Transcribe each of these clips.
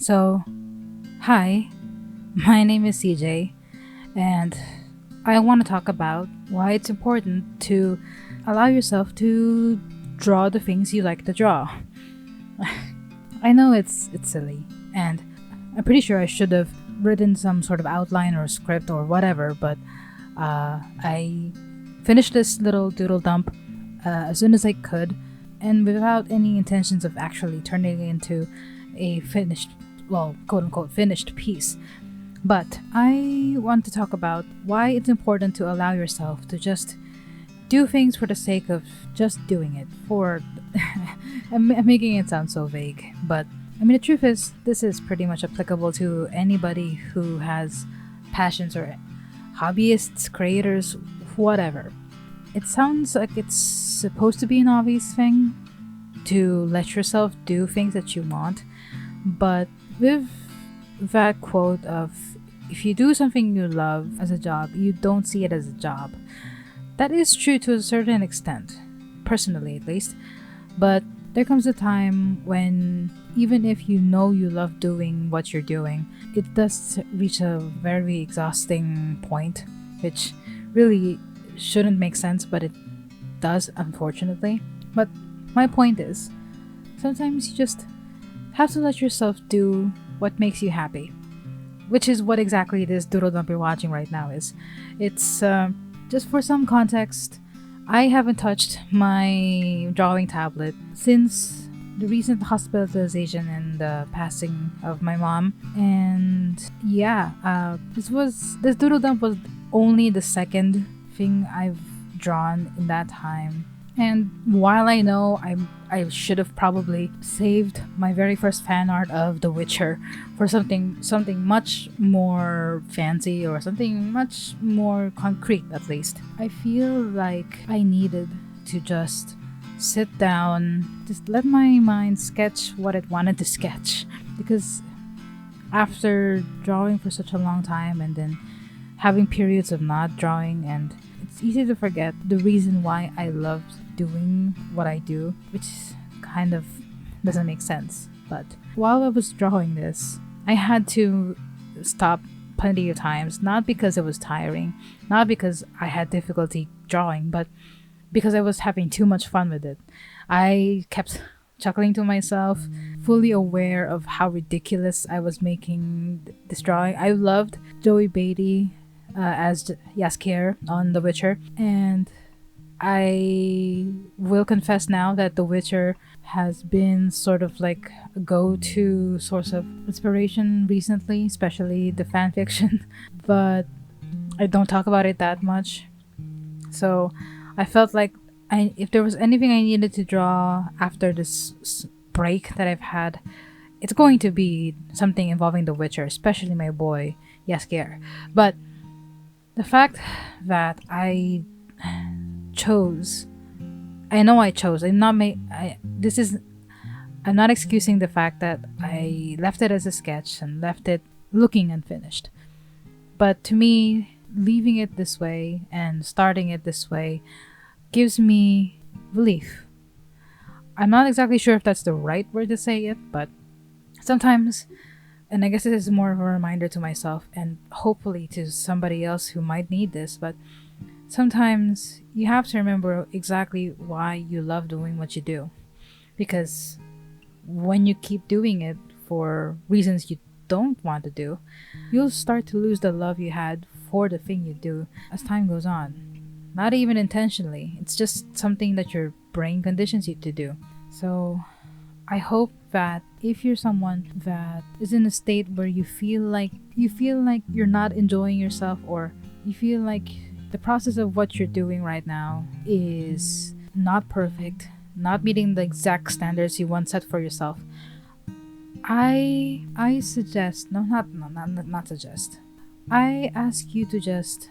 So, hi, my name is CJ, and I want to talk about why it's important to allow yourself to draw the things you like to draw. I know it's silly, and I'm pretty sure I should have written some sort of outline or script or whatever, but I finished this little doodle dump as soon as I could, and without any intentions of actually turning it into a finished, well, quote unquote, finished piece. But I want to talk about why it's important to allow yourself to just do things for the sake of just doing it. For I'm making it sound so vague, but I mean the truth is this is pretty much applicable to anybody who has passions or hobbyists, creators, whatever. It sounds like it's supposed to be an obvious thing to let yourself do things that you want, but with that quote of if you do something you love as a job, you don't see it as a job. That is true to a certain extent, personally at least, but there comes a time when even if you know you love doing what you're doing, it does reach a very exhausting point, which really shouldn't make sense, but it does, unfortunately. But my point is, sometimes you just have to let yourself do what makes you happy, which is what exactly this doodle dump you're watching right now is. It's just for some context, I haven't touched my drawing tablet since the recent hospitalization and the passing of my mom. And yeah, this doodle dump was only the second thing I've drawn in that time. And while I know I should have probably saved my very first fan art of The Witcher for something much more fancy or something much more concrete at least, I feel like I needed to just sit down, just let my mind sketch what it wanted to sketch. Because after drawing for such a long time and then having periods of not drawing, and it's easy to forget the reason why I loved doing what I do, which kind of doesn't make sense. But while I was drawing this, I had to stop plenty of times, not because it was tiring, not because I had difficulty drawing, but because I was having too much fun with it. I kept chuckling to myself, fully aware of how ridiculous I was making this drawing. I loved Joey Beatty as Jaskier on The Witcher, and I will confess now that The Witcher has been sort of like a go-to source of inspiration recently, especially the fan fiction, but I don't talk about it that much. So I felt like if there was anything I needed to draw after this break that I've had, it's going to be something involving The Witcher, especially my boy Jaskier. But the fact that I chose, I'm not excusing the fact that I left it as a sketch and left it looking unfinished. But to me, leaving it this way and starting it this way gives me relief. I'm not exactly sure if that's the right word to say it, but sometimes, and I guess this is more of a reminder to myself and hopefully to somebody else who might need this, but sometimes you have to remember exactly why you love doing what you do. Because when you keep doing it for reasons you don't want to do, you'll start to lose the love you had for the thing you do as time goes on. Not even intentionally, it's just something that your brain conditions you to do. So I hope that if you're someone that is in a state where you feel like you're not enjoying yourself, or you feel like the process of what you're doing right now is not perfect, not meeting the exact standards you once set for yourself, I suggest, not suggest. I ask you to just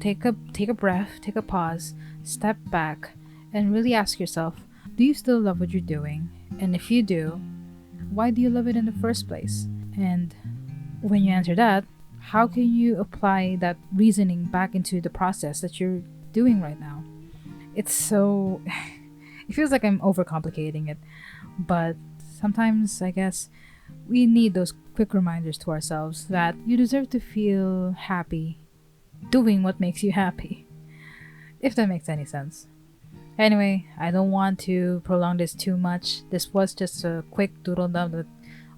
take a breath, take a pause, step back, and really ask yourself, do you still love what you're doing? And if you do, why do you love it in the first place? And when you answer that, how can you apply that reasoning back into the process that you're doing right now? It's so it feels like I'm overcomplicating it, but sometimes I guess We need those quick reminders to ourselves that you deserve to feel happy doing what makes you happy, if that makes any sense. Anyway, I don't want to prolong this too much. This was just a quick doodle dump that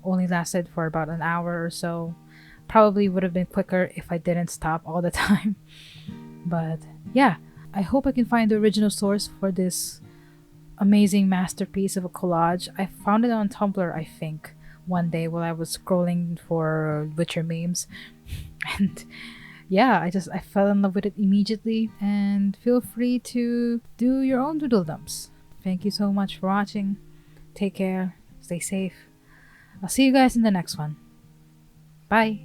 only lasted for about an hour or so. Probably would have been quicker if I didn't stop all the time. But yeah, I hope I can find the original source for this amazing masterpiece of a collage. I found it on Tumblr, I think, one day while I was scrolling for Witcher memes. And yeah, I fell in love with it immediately. And feel free to do your own doodle dumps. Thank you so much for watching. Take care. Stay safe. I'll see you guys in the next one. Bye.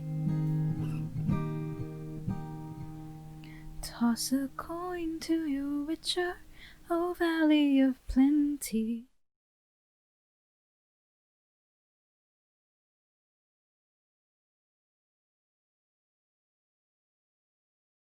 Toss a coin to your Witcher, O Valley of Plenty.